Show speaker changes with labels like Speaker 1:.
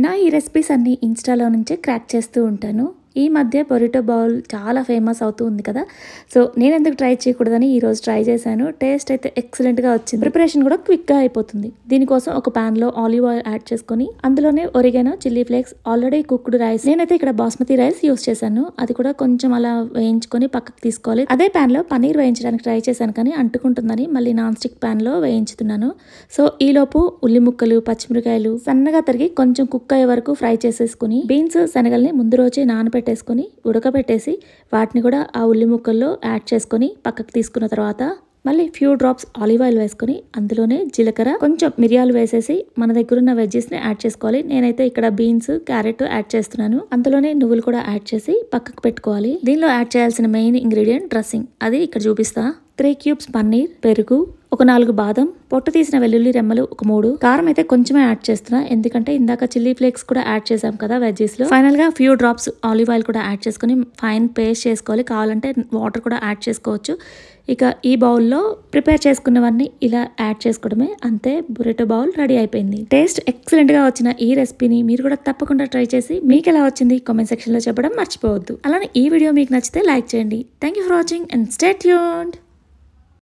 Speaker 1: నా ఈ రెసిపీస్ అన్ని ఇన్స్టాలో నుంచే క్రాక్ చేస్తూ ఉంటాను. ఈ మధ్య బొరిటో బౌల్ చాలా ఫేమస్ అవుతూ ఉంది కదా. సో నేను ఎందుకు ట్రై చేయకూడదని ఈరోజు ట్రై చేశాను. టేస్ట్ అయితే ఎక్సలెంట్గా వచ్చింది. ప్రిపరేషన్ కూడా క్విక్గా అయిపోతుంది. దీనికోసం ఒక ప్యాన్లో ఆలివ్ ఆయిల్ యాడ్ చేసుకొని అందులోనే oregano, chilli flakes, already cooked rice, నేనైతే ఇక్కడ బాస్మతి రైస్ యూస్ చేశాను. అది కూడా కొంచెం అలా వేయించుకొని పక్కకు తీసుకోవాలి. అదే ప్యాన్లో పన్నీర్ వేయించడానికి ట్రై చేశాను కానీ అంటుకుంటుందని మళ్ళీ నాన్ స్టిక్ ప్యాన్లో వేయించుతున్నాను. సో ఈలోపు ఉల్లి ముక్కలు, పచ్చిమిరకాయలు సన్నగా తరిగి కొంచెం కుక్ అయ్యే వరకు ఫ్రై చేసేసుకుని బీన్స్, శనగల్ని ముందు రోజే నానబెట్టేసుకొని ఉడకబెట్టేసి వాటిని కూడా ఆ ఉల్లి ముక్కల్లో యాడ్ చేసుకొని పక్కకు తీసుకున్న తర్వాత మళ్ళీ ఫ్యూ డ్రాప్స్ ఆలివ్ ఆయిల్ వేసుకొని అందులోనే జీలకర్ర, కొంచెం మిరియాలు వేసేసి మన దగ్గర ఉన్న వెజ్జెస్ని యాడ్ చేసుకోవాలి. నేనైతే ఇక్కడ బీన్స్, క్యారెట్ యాడ్ చేస్తున్నాను. అందులోనే నువ్వులు కూడా యాడ్ చేసి పక్కకు పెట్టుకోవాలి. దీనిలో యాడ్ చేయాల్సిన మెయిన్ ఇంగ్రీడియంట్ డ్రెస్సింగ్. అది ఇక్కడ చూపిస్తా. 3 క్యూబ్స్ పన్నీర్, పెరుగు, ఒక 4 బాదం, పొట్టు తీసిన వెల్లుల్లి రెమ్మలు ఒక 3. కారం అయితే కొంచెమే యాడ్ చేస్తున్నా, ఎందుకంటే ఇందాక చిల్లీ ఫ్లేక్స్ కూడా యాడ్ చేసాం కదా వెజ్జెస్ లో. ఫైనల్ గా ఫ్యూ డ్రాప్స్ ఆలివ్ ఆయిల్ కూడా యాడ్ చేసుకుని ఫైన్ పేస్ట్ చేసుకోవాలి. కావాలంటే వాటర్ కూడా యాడ్ చేసుకోవచ్చు. ఇక ఈ బౌల్లో ప్రిపేర్ చేసుకున్నవన్నీ ఇలా యాడ్ చేసుకోవడమే. అంతే, బొరిటో బౌల్ రెడీ అయిపోయింది. టేస్ట్ ఎక్సలెంట్ గా వచ్చిన ఈ రెసిపీని మీరు కూడా తప్పకుండా ట్రై చేసి మీకు ఎలా వచ్చింది కామెంట్ సెక్షన్ లో చెప్పడం మర్చిపోవద్దు. అలానే ఈ వీడియో మీకు నచ్చితే లైక్ చేయండి. Thank you for watching and stay tuned.